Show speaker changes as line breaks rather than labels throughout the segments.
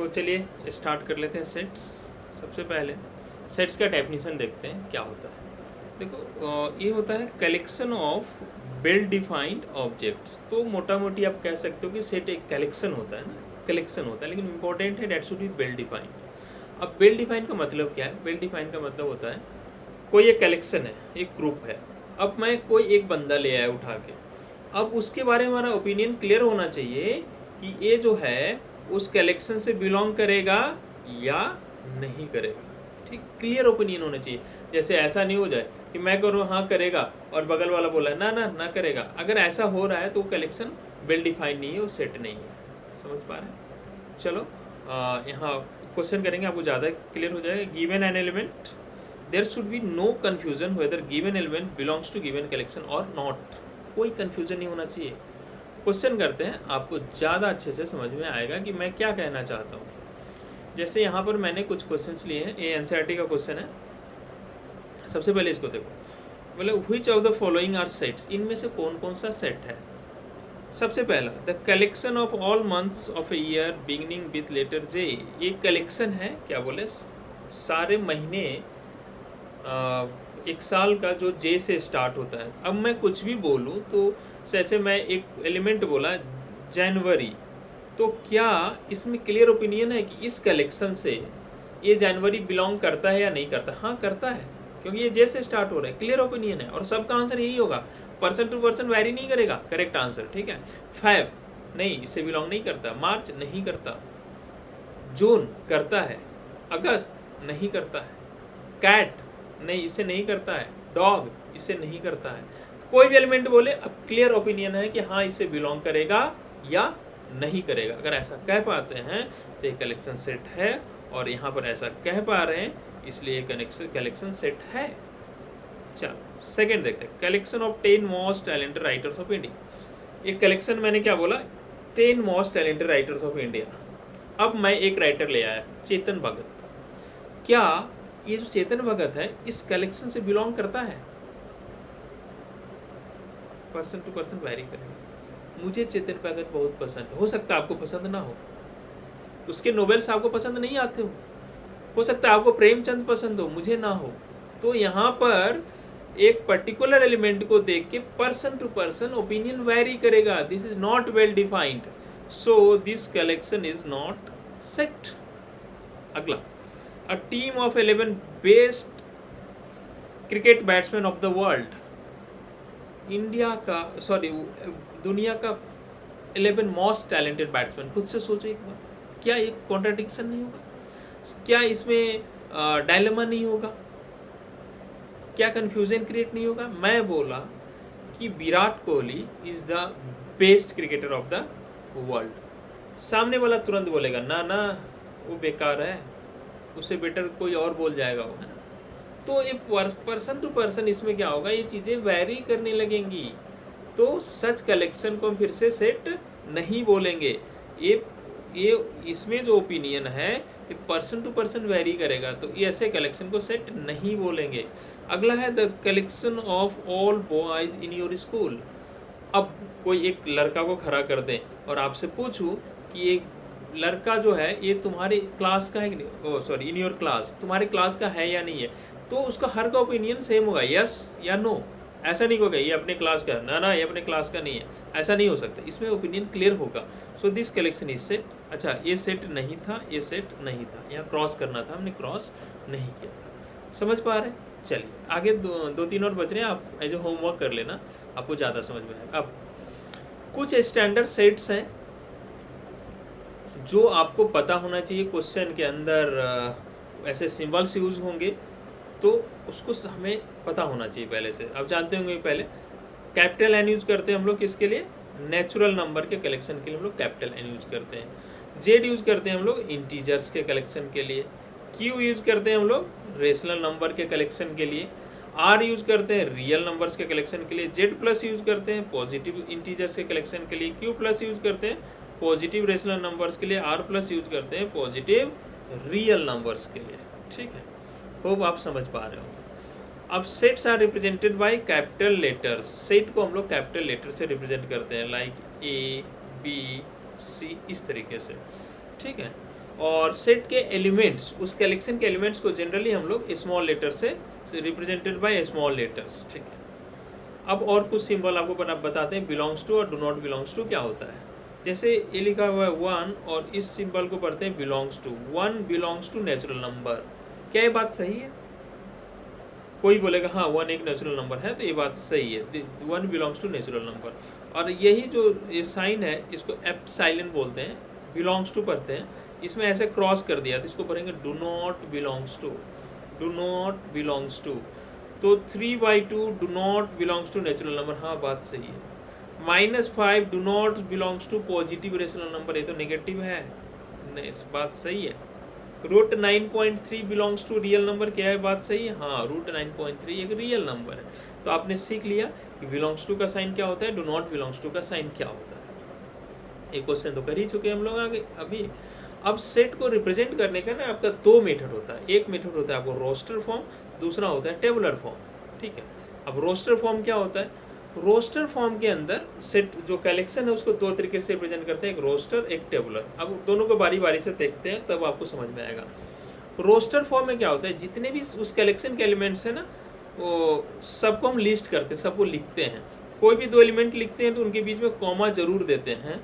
तो चलिए स्टार्ट कर लेते हैं सेट्स। सबसे पहले सेट्स का डेफिनेशन देखते हैं क्या होता है। देखो ये होता है collection of well defined objects. तो मोटा मोटी आप कह सकते हो कि सेट एक कलेक्शन होता है ना, कलेक्शन होता है, लेकिन इंपॉर्टेंट है that should be well defined. अब वेल डिफाइंड का मतलब क्या है? वेल डिफाइंड का मतलब होता है कोई एक कलेक्शन है, एक ग्रुप है। अब मैं कोई एक बंदा ले आया उठा के, अब उसके बारे में हमारा ओपिनियन क्लियर होना चाहिए कि ये जो है उस कलेक्शन से बिलोंग करेगा या नहीं करेगा। ठीक, क्लियर ओपिनियन होना चाहिए। जैसे ऐसा नहीं हो जाए कि मैं करूँ हाँ करेगा और बगल वाला बोला ना ना ना करेगा। अगर ऐसा हो रहा है तो वो कलेक्शन वेल डिफाइंड नहीं है, वो सेट नहीं है। समझ पा रहे हैं? चलो यहाँ क्वेश्चन करेंगे, आपको ज़्यादा क्लियर हो जाएगा। Given an element, there should be no confusion whether given element belongs to given collection और नॉट। कोई कन्फ्यूजन नहीं होना चाहिए। क्वेश्चन करते हैं, आपको ज़्यादा अच्छे से समझ में आएगा कि मैं क्या कहना चाहता हूँ। जैसे यहाँ पर मैंने कुछ क्वेश्चंस लिए हैं, ये एनसीईआरटी का क्वेश्चन है। सबसे पहले इसको देखो, बोले which of the following are sets, इनमें से कौन कौन सा सेट है। सबसे पहला, the collection of all months of a year beginning with letter J. ये कलेक्शन है, क्या बोले, सारे महीने एक साल का जो जे से स्टार्ट होता है। अब मैं कुछ भी बोलूँ तो जैसे मैं एक एलिमेंट बोला जनवरी, तो क्या इसमें क्लियर ओपिनियन है कि इस कलेक्शन से ये जनवरी बिलोंग करता है या नहीं करता? हाँ करता है, क्योंकि ये जे से स्टार्ट हो रहा है। क्लियर ओपिनियन है और सबका आंसर यही होगा। पर्सन टू पर्सन वैरी नहीं करेगा करेक्ट आंसर। ठीक है, फेब नहीं, इससे बिलोंग नहीं करता। मार्च नहीं करता, जून करता है, अगस्त नहीं करता है, कैट नहीं, इससे नहीं करता है, डॉग इससे नहीं करता है। कोई भी एलिमेंट बोले, अब क्लियर ओपिनियन है कि हाँ इससे बिलोंग करेगा या नहीं करेगा। अगर ऐसा कह पाते हैं तो ये कलेक्शन सेट है, और यहाँ पर ऐसा कह पा रहे हैं इसलिए कलेक्शन सेट है। चलो सेकंड देखते हैं, collection of 10 most talented writers of India. ये कलेक्शन मैंने क्या बोला, 10 most talented writers of India. अब मैं एक राइटर ले आया चेतन भगत, क्या ये जो चेतन भगत है इस कलेक्शन से बिलोंग करता है? पर्सन टू पर्सन वैरी करेगा। मुझे चेतन भगत बहुत पसंद है, हो सकता है आपको पसंद ना हो, उसके नोवेल्स आपको पसंद नहीं आते हो सकता है आपको प्रेमचंद पसंद हो, मुझे ना हो। तो यहाँ पर एक पर्टिकुलर एलिमेंट को देख के person to person opinion vary करेगा। This is not well defined, so this collection is not set. अगला, a team of 11 best cricket batsman of the world. India का दुनिया का 11 मोस्ट टैलेंटेड बैट्समैन। खुद से सोचो एक बार, क्या ये कॉन्ट्राडिक्शन नहीं होगा? क्या इसमें डायलेमा नहीं होगा? क्या कंफ्यूजन क्रिएट नहीं होगा? मैं बोला कि Virat Kohli is the best cricketer of the world. सामने वाला तुरंत बोलेगा ना ना वो बेकार है, उससे बेटर कोई और बोल जाएगा वो, है ना। तो ये पर्सन टू पर्सन इसमें क्या होगा, ये चीज़ें वैरी करने लगेंगी। तो सच कलेक्शन को हम फिर से सेट नहीं बोलेंगे। ये इसमें जो ओपिनियन है ये पर्सन टू पर्सन वैरी करेगा, तो ये ऐसे कलेक्शन को सेट नहीं बोलेंगे। अगला है the collection of all boys in your school. अब कोई एक लड़का को खड़ा कर दें और आपसे पूछूं कि एक लड़का जो है ये तुम्हारे क्लास का है कि नहीं, इन योर क्लास, तुम्हारे क्लास का है या नहीं है, तो उसका हर का ओपिनियन सेम होगा, यस या नो। ऐसा नहीं होगा ये अपने क्लास का, ना ना ये अपने क्लास का नहीं है, ऐसा नहीं हो सकता। इसमें ओपिनियन क्लियर होगा। सो दिस कलेक्शन इज सेट। अच्छा ये सेट नहीं था, ये सेट नहीं था, यहाँ क्रॉस करना था, हमने क्रॉस नहीं किया था। समझ पा रहे हैं? चलिए आगे दो तीन और बच रहे हैं, आप एज ए होमवर्क कर लेना, आपको ज़्यादा समझ में आएगा। अब कुछ स्टैंडर्ड सेट्स हैं जो आपको पता होना चाहिए। क्वेश्चन के अंदर ऐसे सिंबल्स यूज होंगे तो उसको हमें पता होना चाहिए पहले से। आप जानते होंगे पहले कैपिटल एन यूज करते हैं हम लोग किसके लिए, नेचुरल नंबर के कलेक्शन के लिए हम लोग कैपिटल एन यूज करते हैं। जेड यूज करते हैं हम लोग इंटीजर्स के कलेक्शन के लिए। क्यू यूज करते हैं हम लोग रेशनल नंबर के कलेक्शन के लिए। आर यूज करते हैं रियल नंबर्स के कलेक्शन के लिए। जेड प्लस यूज करते हैं पॉजिटिव इंटीजर्स के कलेक्शन के लिए। क्यू प्लस यूज करते हैं पॉजिटिव रेशनल नंबर्स के लिए। आर प्लस यूज करते हैं पॉजिटिव रियल नंबर्स के लिए। ठीक है, होप आप समझ पा रहे होंगे। अब sets are represented by capital letters. Set को हम लोग कैपिटल लेटर से रिप्रेजेंट करते हैं, लाइक ए बी सी, इस तरीके से। ठीक है, और सेट के एलिमेंट्स, उस कलेक्शन के एलिमेंट्स को जनरली हम लोग स्मॉल लेटर से रिप्रेजेंटेड बाय स्मॉल लेटर्स, ठीक है। अब और कुछ सिंबल आपको बताते हैं, बिलोंग्स टू और डू नॉट बिलोंग्स टू क्या होता है। जैसे ये लिखा हुआ है 1 और इस सिंबल को पढ़ते हैं belongs to. 1 belongs to natural number. क्या ये बात सही है? कोई बोलेगा हाँ 1 एक नेचुरल नंबर है, तो ये बात सही है, 1 बिलोंग्स टू नेचुरल नंबर। और यही जो ये साइन है इसको एप्सिलॉन बोलते हैं, बिलोंग्स टू पढ़ते हैं, इसमें ऐसे क्रॉस कर दिया तो इसको पढ़ेंगे do not belongs to, do not belongs to. तो 3/2 do not belongs to natural number, हाँ बात सही है। -5 do not belongs to positive rational number, ये तो नेगेटिव है, नहीं बात सही है। √9.3 बिलोंग्स टू रियल नंबर, क्या है बात सही है, हाँ √9.3 एक रियल नंबर है। तो आपने सीख लिया कि बिलोंग्स टू का साइन क्या होता है, डू नॉट बिलोंग्स टू का साइन क्या होता है। एक क्वेश्चन तो कर ही चुके हम लोग आगे अभी। अब सेट को रिप्रेजेंट करने का ना आपका 2 मेथड होता है। एक मेथड होता है आपको रोस्टर फॉर्म, दूसरा होता है टेबुलर फॉर्म, ठीक है। अब रोस्टर फॉर्म क्या होता है, रोस्टर फॉर्म के अंदर सेट जो कलेक्शन है उसको 2 तरीके से रिप्रेजेंट करते हैं, एक रोस्टर एक टेबुलर। अब दोनों को बारी बारी से देखते हैं तब आपको समझ में आएगा। रोस्टर फॉर्म में क्या होता है, जितने भी उस कलेक्शन के एलिमेंट्स हैं ना वो सबको हम लिस्ट करते हैं, सबको लिखते हैं। कोई भी 2 एलिमेंट लिखते हैं तो उनके बीच में कॉमा जरूर देते हैं,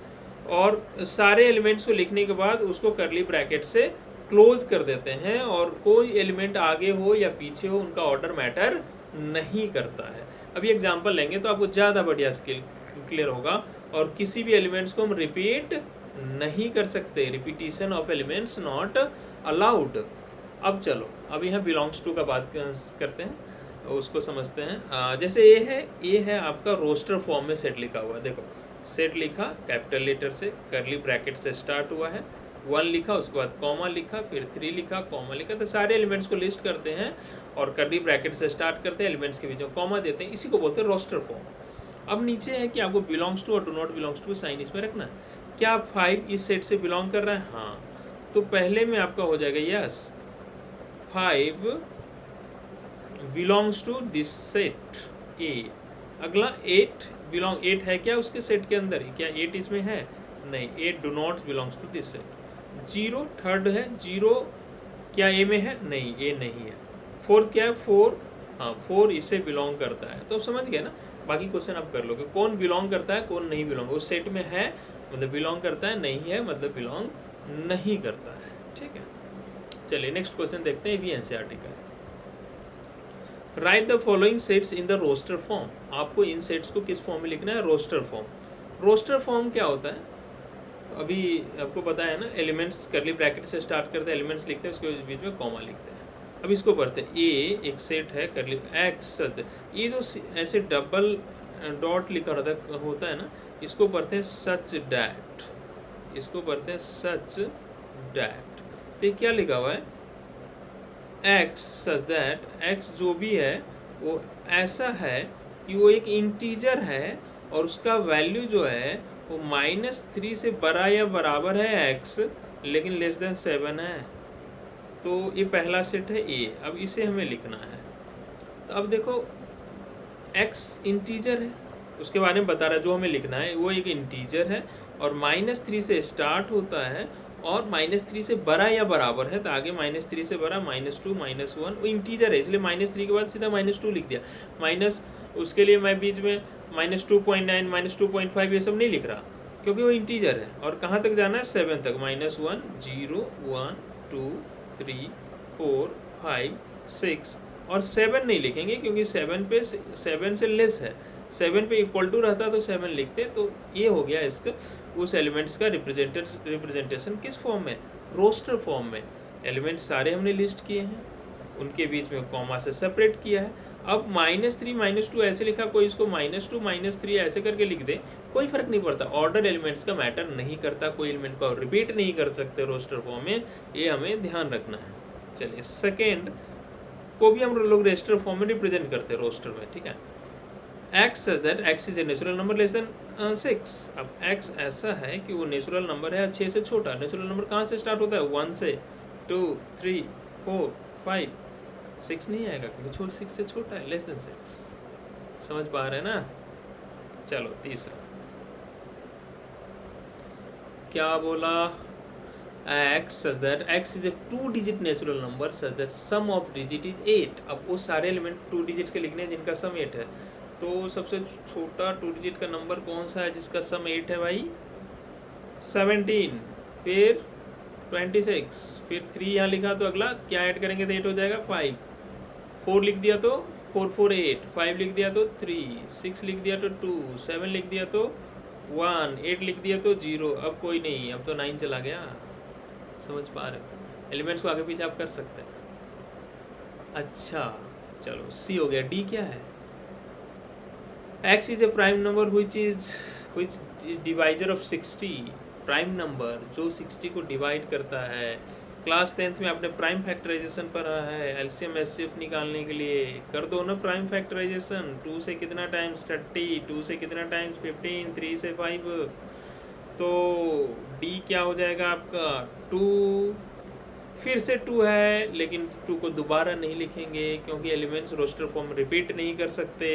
और सारे एलिमेंट्स को लिखने के बाद उसको करली ब्रैकेट से क्लोज कर देते हैं, और कोई एलिमेंट आगे हो या पीछे हो उनका ऑर्डर मैटर नहीं करता है। अभी एग्जांपल लेंगे तो आपको ज़्यादा बढ़िया स्किल क्लियर होगा। और किसी भी एलिमेंट्स को हम रिपीट नहीं कर सकते, repetition of elements not allowed. अब चलो अब यहाँ बिलोंग्स टू का बात करते हैं, उसको समझते हैं। जैसे ये है आपका रोस्टर फॉर्म में सेट लिखा हुआ है, देखो सेट लिखा कैपिटल लेटर से, करली ब्रैकेट से स्टार्ट हुआ है, 1 लिखा, उसके बाद कॉमा लिखा, फिर 3 लिखा, कॉमा लिखा, तो सारे एलिमेंट्स को लिस्ट करते हैं और करली ब्रैकेट से स्टार्ट करते हैं, एलिमेंट्स के बीच में कॉमा देते हैं, इसी को बोलते हैं रोस्टर फॉर्म। अब नीचे है कि आपको बिलोंग्स टू और do not belongs to sign इसमें रखना है। क्या 5 इस सेट से बिलोंग कर रहा है, हाँ, तो पहले में आपका हो जाएगा yes 5 belongs to this set A. अगला 8 बिलोंग, 8 है क्या उसके सेट के अंदर, क्या 8 इसमें है, नहीं, 8 do not belongs to this set. 0 third है, 0 क्या ए में है, नहीं ए नहीं है। 4 क्या है, 4, हाँ 4 इससे बिलोंग करता है। तो समझ गए ना, बाकी क्वेश्चन आप कर लोगे, कौन बिलोंग करता है कौन नहीं बिलोंग, उस सेट में है मतलब बिलोंग करता है, नहीं है मतलब बिलोंग नहीं करता है, ठीक है। चलिए नेक्स्ट क्वेश्चन देखते हैं, भी एनसीईआरटी का है। Write the following sets in the roster form. आपको इन सेट्स को किस फॉर्म में लिखना है, रोस्टर फॉर्म। रोस्टर फॉर्म क्या होता है, अभी आपको पता है ना, एलिमेंट्स करली ब्रैकेट से स्टार्ट करते हैं, एलिमेंट्स लिखते हैं, उसके बीच में कॉमा लिखते हैं। अब इसको पढ़ते हैं, ए एक सेट है करली एक्स, ये जो ऐसे डबल डॉट लिखा होता है ना, इसको पढ़ते हैं सच डैट, इसको पढ़ते हैं सच डैट। तो क्या लिखा हुआ है, एक्स सच दैट, एक्स जो भी है वो ऐसा है कि वो एक इंटीजर है और उसका वैल्यू जो है वो -3 से बड़ा या बराबर है एक्स, लेकिन लेस देन 7 है। तो ये पहला सेट है ए। अब इसे हमें लिखना है, तो अब देखो एक्स इंटीजर है, उसके बारे में बता रहा है, जो हमें लिखना है वो एक इंटीजर है और -3 से स्टार्ट होता है और -3 से बड़ा या बराबर है, तो आगे -3 से बड़ा -2 -1, वो इंटीजर है इसलिए -3 के बाद सीधा -2 लिख दिया। माइनस उसके लिए मैं बीच में -2.9 -2.5 ये सब नहीं लिख रहा, क्योंकि वो इंटीजर है। और कहाँ तक जाना है, 7 तक, -1 0 1 2 3 4 5 6, और 7 नहीं लिखेंगे क्योंकि 7 से लेस है, 7 पे इक्वल टू रहता तो 7 लिखते। तो ये हो गया इसका उस एलिमेंट्स का रिप्रेजेंटेशन किस फॉर्म में, रोस्टर फॉर्म में। एलिमेंट सारे हमने लिस्ट किए हैं, उनके बीच में कॉमा से सेपरेट किया है। अब -3 -2 ऐसे लिखा, कोई इसको -2 -3 ऐसे करके लिख दे, कोई फर्क नहीं पड़ता, ऑर्डर एलिमेंट्स का मैटर नहीं करता, कोई एलिमेंट को रिपीट नहीं कर सकते रोस्टर फॉर्म में, ये हमें ध्यान रखना है। चलिए सेकेंड को भी हम लोग रोस्टर फॉर्म में रिप्रेजेंट करते हैं रोस्टर में, ठीक है। x says that x is a natural number less than 6। अब x ऐसा है कि वो नेचुरल नंबर है 6 से छोटा। नेचुरल नंबर कहाँ से स्टार्ट होता है, 1 से, 2 3 4 5 6 नहीं आएगा क्योंकि 6 से छोटा है, लेस देन 6। समझ पा रहे हैं ना। चलो तीसरा क्या बोला, x such that x is a 2 digit natural number such that sum of digit is 8। अब वो सारे एलिमेंट 2 डिजिट के लिखने हैं जिनका सम 8 है। तो सबसे छोटा 2 डिजिट का नंबर कौन सा है जिसका सम 8 है भाई? 17, फिर 26, फिर 3 यहाँ लिखा तो अगला क्या ऐड करेंगे तो 8 हो जाएगा 5, 4 लिख दिया तो 4 4 8, 5 लिख दिया तो 3, 6 लिख दिया तो 2, 7 लिख दिया तो 1, 8 लिख दिया तो 0। अब कोई नहीं, अब तो 9 चला गया। समझ पा रहे हो? एलिमेंट्स को आगे पीछे आप कर सकते हैं। अच्छा चलो, सी हो गया। डी क्या है? x is a prime number which is divisor of 60। Prime number जो 60 को डिवाइड करता है। क्लास 10th में आपने प्राइम फैक्टराइजेशन पढ़ा है। एलसीएम एचसीएफ निकालने के लिए कर दो ना प्राइम फैक्टराइजेशन। 2 से कितना टाइम्स 30, 2 से कितना टाइम्स 15, 3 से 5। तो डी क्या हो जाएगा आपका? 2, फिर से 2 है लेकिन 2 को दोबारा नहीं लिखेंगे क्योंकि एलिमेंट्स रोस्टर फॉर्म रिपीट नहीं कर सकते।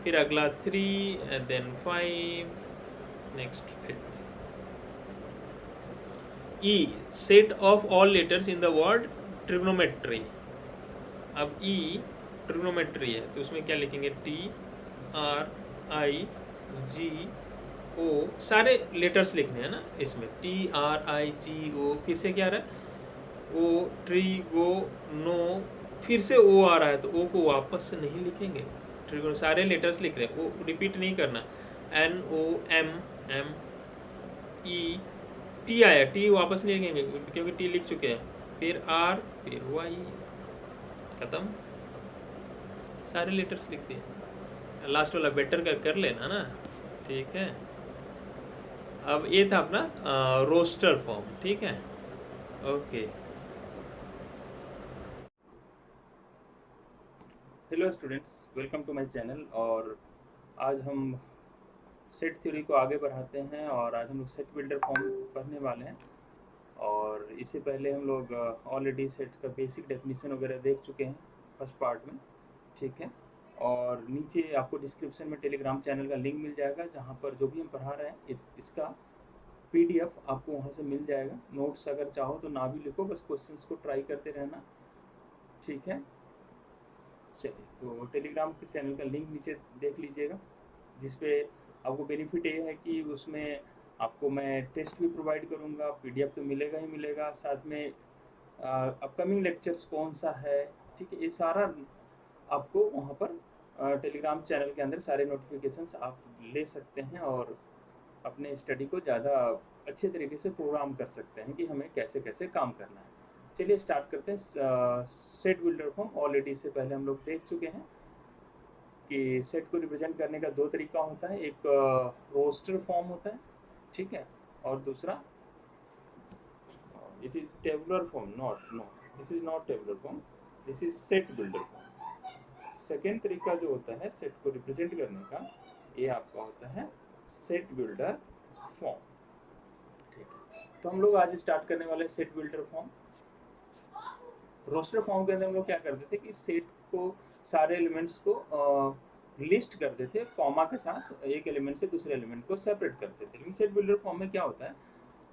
फिर अगला 3 and then 5, next 5th। E set of all letters in the word trigonometry. अब ई ट्रिग्नोमेट्री है तो उसमें क्या लिखेंगे? टी आर आई जी ओ, सारे लेटर्स लिखने हैं ना इसमें। टी आर आई जी ओ, फिर से क्या आ रहा है? ओ, ट्री गो नो, फिर से ओ आ रहा है तो ओ को वापस से नहीं लिखेंगे। ट्रिगो सारे लेटर्स लिख रहे हैं, वो रिपीट नहीं करना। N O M M E, T आया, टी वापस नहीं लिखेंगे क्योंकि टी लिख चुके हैं। फिर आर, फिर वाई, खत्म। सारे लेटर्स लिख दिए। लास्ट वाला बेटर कर लेना ना, ठीक है। अब ये था अपना रोस्टर फॉर्म, ठीक है। Okay,
hello students, welcome to my channel. और आज हम सेट थ्योरी को आगे बढ़ाते हैं और आज हम लोग सेट बिल्डर फॉर्म पढ़ने वाले हैं। और इससे पहले हम लोग ऑलरेडी सेट का बेसिक डेफिनेशन वगैरह देख चुके हैं फर्स्ट पार्ट में, ठीक है। और नीचे आपको डिस्क्रिप्शन में टेलीग्राम चैनल का लिंक मिल जाएगा जहाँ पर जो भी हम पढ़ा रहे हैं इसका PDF आपको वहाँ से मिल जाएगा। नोट्स अगर चाहो तो ना भी लिखो, बस क्वेश्चंस को ट्राई करते रहना, ठीक है। चलिए, तो टेलीग्राम के चैनल का लिंक नीचे देख लीजिएगा, जिसपे आपको बेनिफिट ये है कि उसमें आपको मैं टेस्ट भी प्रोवाइड करूँगा, PDF तो मिलेगा ही मिलेगा, साथ में अपकमिंग लेक्चर्स कौन सा है, ठीक है, ये सारा आपको वहाँ पर टेलीग्राम चैनल के अंदर सारे नोटिफिकेशंस आप ले सकते हैं और अपने स्टडी को ज़्यादा अच्छे तरीके से प्रोग्राम कर सकते हैं कि हमें कैसे कैसे काम करना है। चलिए स्टार्ट करते हैं। सेट बिल्डर फॉर्म ऑलरेडी इससे पहले हम लोग देख चुके हैं कि सेट को रिप्रेजेंट करने का 2 तरीका होता है। एक रोस्टर फॉर्म होता है, ठीक है, और दूसरा it is tabular form. This is not tabular form, this is set builder form. Second तरीका जो होता है सेट को रिप्रेजेंट करने का, ये आपका होता है सेट बिल्डर फॉर्म, ठीक है। तो हम लोग आज स्टार्ट करने वाले set builder form. Roster form के अंदर हम लोग क्या करते थे कि सेट को सारे एलिमेंट्स को लिस्ट करते थे, कॉमा के साथ एक एलिमेंट से दूसरे एलिमेंट को सेपरेट करते थे। लेकिन सेट बिल्डर फॉर्म में क्या होता है,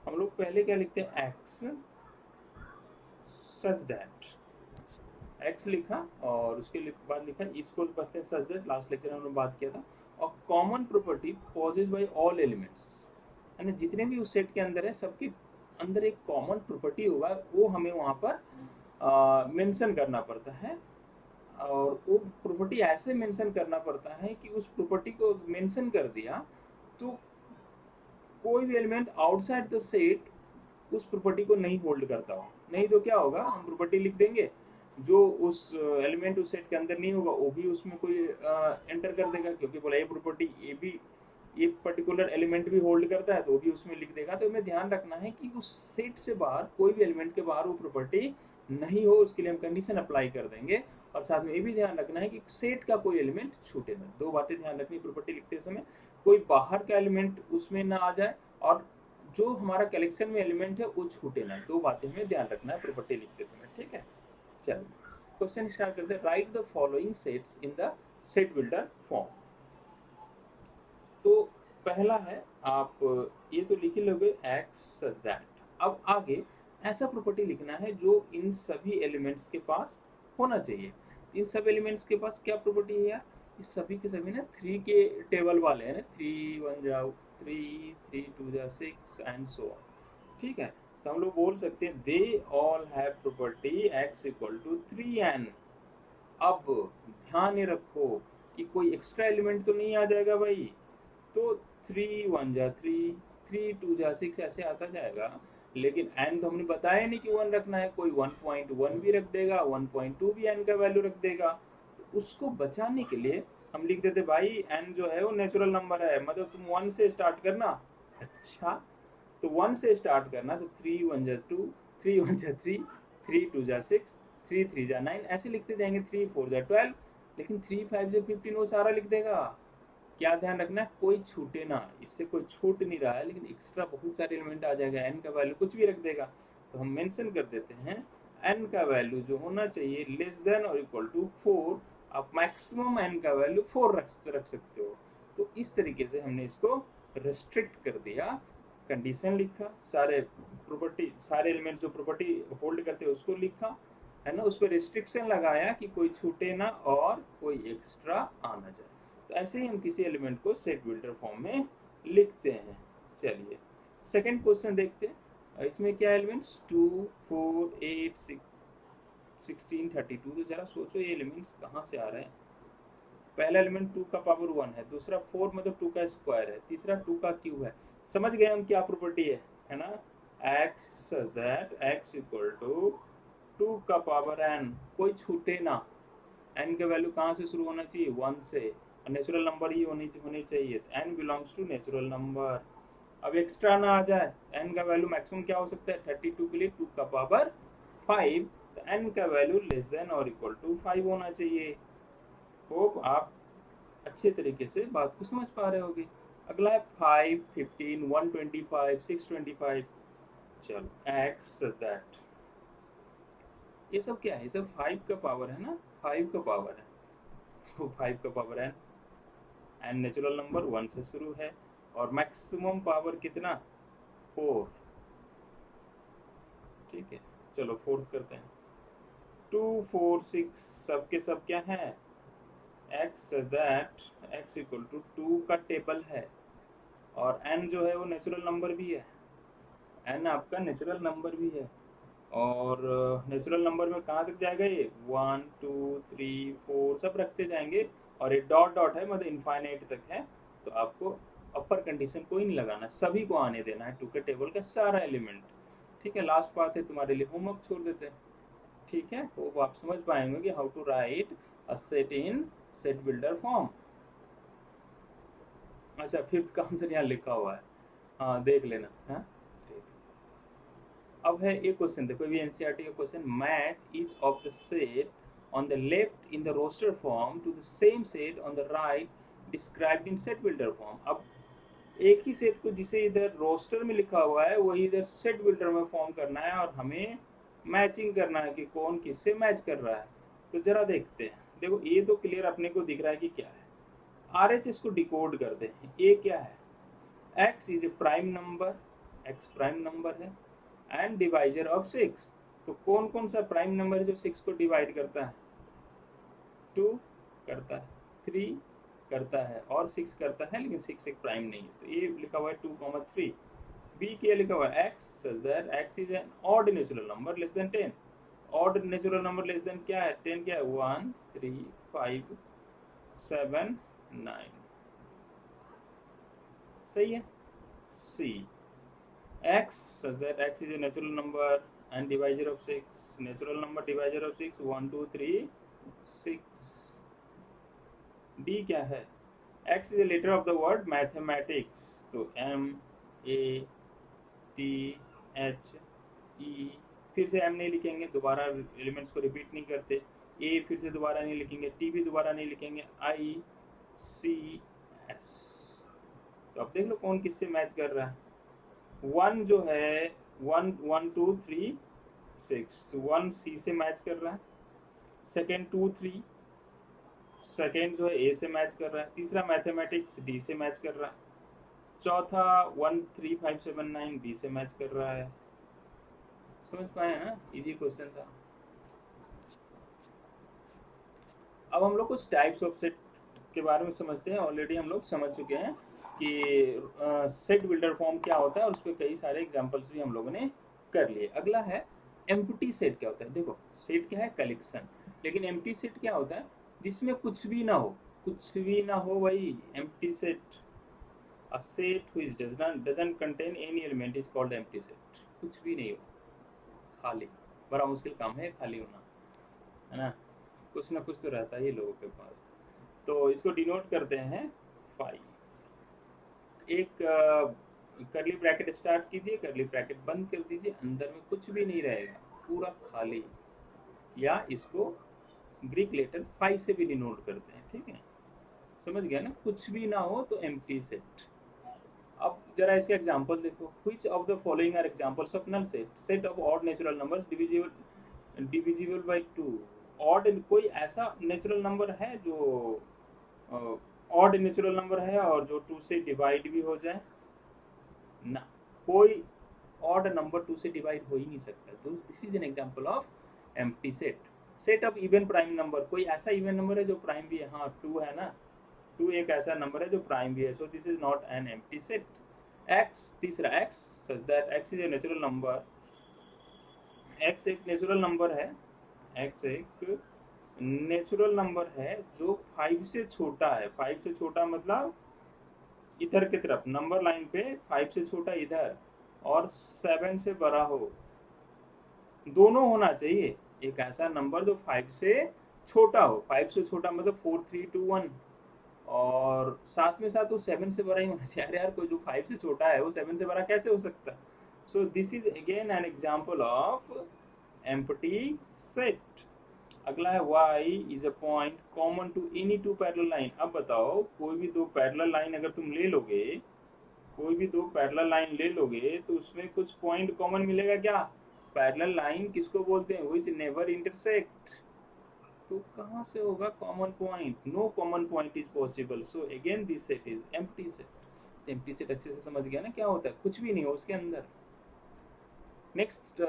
हम लोग पहले क्या लिखते हैं? एक्स सच दैट, एक्स लिखा और उसके बाद लिखा, इसको पढ़ते हैं सच दैट, लास्ट लेक्चर में हमने बात किया था। और common property possess by all elements, यानी जितने भी उस सेट के अंदर है सबके अंदर एक कॉमन प्रॉपर्टी होगा, वो हमें वहाँ पर मेंशन करना पड़ता है। और वो प्रॉपर्टी ऐसे मेंशन करना पड़ता है कि उस प्रॉपर्टी को मेंशन कर दिया तो कोई भी एलिमेंट आउटसाइड द सेट उस प्रॉपर्टी को नहीं होल्ड करता हो। नहीं तो क्या होगा, हम प्रॉपर्टी लिख देंगे, जो उस एलिमेंट उस सेट के अंदर नहीं होगा वो भी उसमें कोई एंटर कर देगा, क्योंकि बोला ये प्रॉपर्टी ये भी ये पर्टिकुलर एलिमेंट भी होल्ड करता है तो वो भी उसमें लिख देगा। तो हमें ध्यान रखना है कि उस सेट से बाहर कोई भी एलिमेंट के बाहर वो प्रॉपर्टी नहीं हो, उसके लिए हम कंडीशन अप्लाई कर देंगे। और साथ में ये भी ध्यान रखना है कि सेट का कोई एलिमेंट छूटे ना। 2 बातें ध्यान रखनी प्रॉपर्टी लिखते समय, कोई बाहर का एलिमेंट उसमें ना आ जाए और जो हमारा कलेक्शन में एलिमेंट है वो छूटे ना। 2 बातें हमें ध्यान रखना है प्रॉपर्टी लिखते समय, ठीक है। चलो क्वेश्चन स्टार्ट करते हैं। Right the following sets in the set builder form. तो पहला है, आप ये तो लिख ही लोगे एक्स सच दैट। अब आगे ऐसा प्रॉपर्टी लिखना है जो इन सभी एलिमेंट्स के पास होना चाहिए। इन सब एलिमेंट्स के पास क्या प्रॉपर्टी है यार, इस सभी के सभी ना 3 के टेबल वाले हैं ना, 3 1 जा 3 3 2 जा 6 एंड सो ऑन। ठीक है, तो हम लोग बोल सकते हैं they all have property x equal to 3n। अब ध्यान ये रखो कि कोई एक्स्ट्रा एलिमेंट तो नहीं आ जाएगा भाई, तो 3 1 जा 3 3 2 जा 6 ऐसे आता जाएगा। लेकिन n तो हमने बताया नहीं कि 1 रखना है, कोई 1.1 भी रख देगा, 1.2 भी n का वैल्यू रख देगा। तो उसको बचाने के लिए हम लिख देते भाई n जो है वो नेचुरल नंबर है, मतलब तुम 1 से स्टार्ट करना। अच्छा, तो 1 से स्टार्ट करना, तो 3 1 जा 2 3 1 जा 3 3 2 जा 6 3 3 जा 9 ऐसे लिखते जाएंगे, 3 4 जा 12, लेकिन 3 5 जा 15 वो सारा लिख देगा। क्या ध्यान रखना है, कोई छूटे ना, इससे कोई छूट नहीं रहा है, लेकिन एक्स्ट्रा बहुत सारे एलिमेंट आ जाएगा, एन का वैल्यू कुछ भी रख देगा। तो हम मेंशन कर देते हैं एन का वैल्यू जो होना चाहिए लेस देन और इक्वल टू 4। आप मैक्सिमम एन का वैल्यू 4 रख सकते हो। तो इस तरीके से हमने इसको रेस्ट्रिक्ट कर दिया, कंडीशन लिखा, सारे प्रॉपर्टी सारे एलिमेंट जो प्रॉपर्टी होल्ड करते हैं उसको लिखा, है ना, उस पर रिस्ट्रिक्शन लगाया कि कोई छूटे ना और कोई एक्स्ट्रा आना जाए। तो ऐसे ही हम किसी एलिमेंट को सेट बिल्डर फॉर्म में लिखते हैं। चलिए सेकंड क्वेश्चन देखते हैं, इसमें क्या एलिमेंट्स 2 4 8 6 16 32। तो जरा सोचो ये एलिमेंट्स कहाँ से आ रहे हैं। पहला एलिमेंट 2 का पावर 1 है, दूसरा 4 मतलब 2 का स्क्वायर है, तीसरा 2 का क्यूब है। समझ गए हम क्या प्रॉपर्टी है ना, x such that x equal to 2 का पावर n, कोई छूटे ना। n का वैल्यू कहाँ से शुरू होना चाहिए, 1 से, और नेचुरल नंबर ही होनी चाहिए, तो n belongs to natural number. अब एक्स्ट्रा ना आ जाए, n का वैल्यू मैक्सिमम क्या हो सकता है 32 के लिए 2 का पावर 5, तो n का वैल्यू लेस देन और इक्वल टू 5 होना चाहिए। होप आप अच्छे तरीके से बात को समझ पा रहे होगे। अगला है 5 15 125 625। चलो x such that, ये सब क्या है, ये सब 5 का पावर है ना, 5 का पावर है, तो 5 का पावर है, एंड नेचुरल नंबर 1 से शुरू है, और मैक्सिमम पावर कितना 4। ठीक है, चलो फोर्थ करते हैं, 2 4 6 सब के सब क्या है x such that x equal to 2 का टेबल है, और n जो है वो नेचुरल नंबर भी है, n आपका नेचुरल नंबर भी है, और नेचुरल नंबर में कहाँ तक जाएगा ये 1 2 3 4 सब रखते जाएंगे, और एक डॉट डॉट है मतलब इनफाइनाइट तक है। तो आपको अपर कंडीशन कोई नहीं लगाना, सभी को आने देना है 2 के टेबल का सारा एलिमेंट। ठीक है, लास्ट बात है तुम्हारे लिए, होमवर्क छोड़ देते हैं। ठीक है, तो आप समझ पाएंगे कि how to write a set in set builder form. अच्छा, फिफ्थ का आंसर यहाँ लिखा हुआ है, हाँ देख लेना। हाँ अब है ये क्वेश्चन, देखो भी एनसीईआरटी का question, match each of the set on the left in the roster form to the same set on the right described in set builder form. अब एक ही सेट को जिसे इधर रोस्टर में लिखा हुआ है वही इधर सेट बिल्डर में फॉर्म करना है, और हमें मैचिंग करना है कि कौन किससे मैच कर रहा है। तो जरा देखते हैं, देखो ये तो क्लियर अपने को दिख रहा है कि क्या है। आरएचएस को डिकोड करते हैं, ए क्या है, x is a prime number, x prime number है, एंड डिवाइजर ऑफ 6। तो कौन कौन सा प्राइम नंबर है जो 6 को डिवाइड करता है, 2 करता है, 3 करता है, और 6 करता है, लेकिन 6 एक प्राइम नहीं है, तो ये लिखा हुआ है 2 3। बी क्या लिखा हुआ है, x such that x is an odd natural number less than 10। Odd natural number less than क्या है, 10 क्या है 1 3 5 7 9, सही है। सी x such that x is a natural number and divisor of 6, natural number divisor of 6 1 2 3 6। d क्या है, x is a letter of the word mathematics, तो m a t h e, फिर से m नहीं लिखेंगे, दोबारा एलिमेंट्स को repeat नहीं करते, a फिर से दोबारा नहीं लिखेंगे, t भी दोबारा नहीं लिखेंगे, i c s। तो अब देख लो कौन किससे मैच कर रहा है, 1 जो है 1 1 2 3 6 1 सी से मैच कर रहा है, सेकेंड 2 3 सेकेंड जो है ए से मैच कर रहा है, तीसरा मैथमेटिक्स डी से मैच कर रहा है, चौथा 1 3 5 7 9 बी से मैच कर रहा है, समझ पाए ना, इजी क्वेश्चन था। अब हम लोग कुछ टाइप्स ऑफ सेट के बारे में समझते हैं। ऑलरेडी हम लोग समझ चुके हैं कि सेट बिल्डर फॉर्म क्या होता है और उस पर कई सारे एग्जांपल्स भी हम लोगों ने कर लिए। अगला है एम्प्टी सेट क्या होता है। देखो सेट क्या है, कलेक्शन, लेकिन एम्प्टी सेट क्या होता है, जिसमें कुछ भी ना हो, कुछ भी ना हो भाई, empty set. A set which doesn't contain any element is called empty set. कुछ भी नहीं हो, खाली। बड़ा मुश्किल काम है खाली होना, है ना। कुछ ना कुछ तो रहता ही है लोगों के पास। तो इसको डिनोट करते हैं फाइव। एक करली ब्रैकेट स्टार्ट कीजिए, करली ब्रैकेट बंद कर दीजिए, अंदर में कुछ भी नहीं रहेगा, पूरा खाली। या इसको ग्रीक लेटर फाइव से भी डिनोट करते हैं, ठीक है। समझ गया ना, कुछ भी ना हो तो एम्प्टी सेट। अब जरा इसके एग्जांपल देखो। Which of the following are examples of null set. Set of odd natural numbers divisible by 2। Odd कोई ऐसा नेचुरल नंबर है जो ऑड नेचुरल नंबर है और जो 2 से डिवाइड भी हो जाए ना। कोई ऑड नंबर 2 से डिवाइड हो ही नहीं सकता, तो this is an example of empty set. Set of even prime number, कोई ऐसा इवन नंबर है जो प्राइम भी है, हाँ 2 है ना, 2 एक ऐसा नंबर है जो प्राइम भी है, so this is not an empty set. X, तीसरा X, such that X is a natural number. X एक नेचुरल नंबर है, एक्स एक नेचुरल नंबर है जो 5 से छोटा है। 5 से छोटा मतलब इधर की तरफ नंबर लाइन पे 5 से छोटा इधर और 7 से बड़ा हो, दोनों होना चाहिए। एक ऐसा नंबर जो 5 से छोटा हो, 5 से छोटा मतलब 4 3 2 1, और साथ में साथ वो 7 से बड़ा ही होना चाहिए। अरे यार कोई जो 5 से छोटा है वो 7 से बड़ा कैसे हो सकता है। So this is again an example of empty set. अगला है y is a point common to any two parallel line. अब बताओ कोई भी दो पैरेलल लाइन अगर तुम ले लोगे, कोई भी दो पैरेलल लाइन ले लोगे तो उसमें कुछ पॉइंट कॉमन मिलेगा क्या। पैरेलल लाइन किसको बोलते हैं, व्हिच नेवर इंटरसेक्ट। तो कहाँ से होगा common point, no common point is possible. So again this set is empty set. Empty set अच्छे से समझ गया ना क्या होता है, कुछ भी नहीं हो उसके अंदर। नेक्स्ट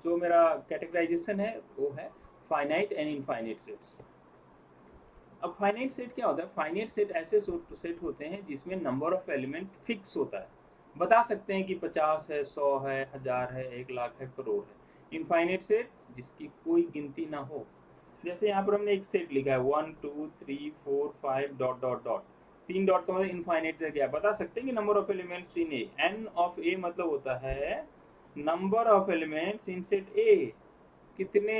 जो मेरा कैटेगराइजेशन है वो है फाइनाइट एंड इनफाइनाइट सेट्स। अब फाइनाइट सेट क्या होता है, फाइनाइट सेट ऐसे सेट होते हैं जिसमें नंबर ऑफ एलिमेंट फिक्स होता है। बता सकते हैं कि 50 है, 100 है, 1000 है, 1 लाख है, करोड़ है। इनफाइनाइट सेट जिसकी कोई गिनती ना हो। जैसे यहाँ पर हमने एक सेट लिखा है 1 2 3 4 5 डॉट डॉट डॉट, 3 डॉट का मतलब इनफाइनाइट तक गया। बता सकते हैं कि number of elements in A, N of A मतलब होता है number of elements in set A. कितने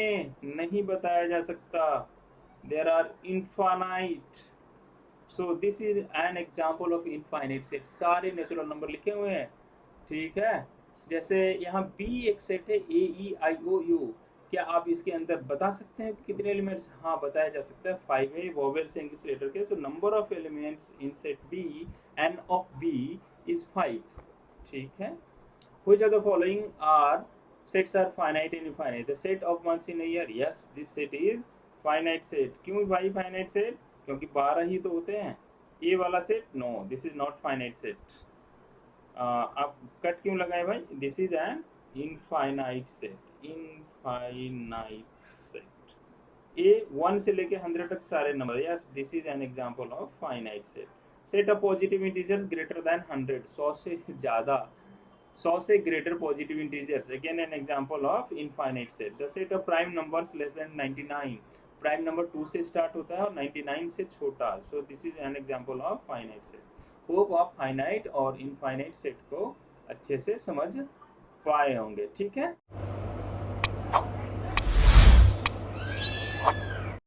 नहीं बताया जा सकता, there are infinite, so this is an example of infinite set। सारे नेचुरल नंबर लिखे हुए हैं, ठीक है। जैसे यहाँ b एक सेट है a e i o u, क्या आप इसके अंदर बता सकते हैं कि कितने एलिमेंट्स, हाँ बताया जा सकता है 5 है, वोवेल से इंग्लिश लेटर के। So number of elements in set b, n of b is 5, ठीक है। Which of the following are sets are finite and infinite? The set of months in a year, yes, this set is finite set। क्यों भाई finite set, क्योंकि 12 ही तो होते हैं। ये वाला set no, this is not finite set। आप cut क्यों लगाए भाई, this is an infinite set. Infinite set, A 1 से लेके 100 तक सारे number, yes this is an example of finite set. Set of positive integers greater than 100, 100 से ज्यादा, 100 से greater positive integers, again an example of infinite set. The set of prime numbers less than 99, prime number 2 से start होता है और 99 से छोटा, सो this is an example of finite set. Hope आप फाइनाइट और इनफाइनाइट सेट को अच्छे से समझ पाए होंगे, ठीक है।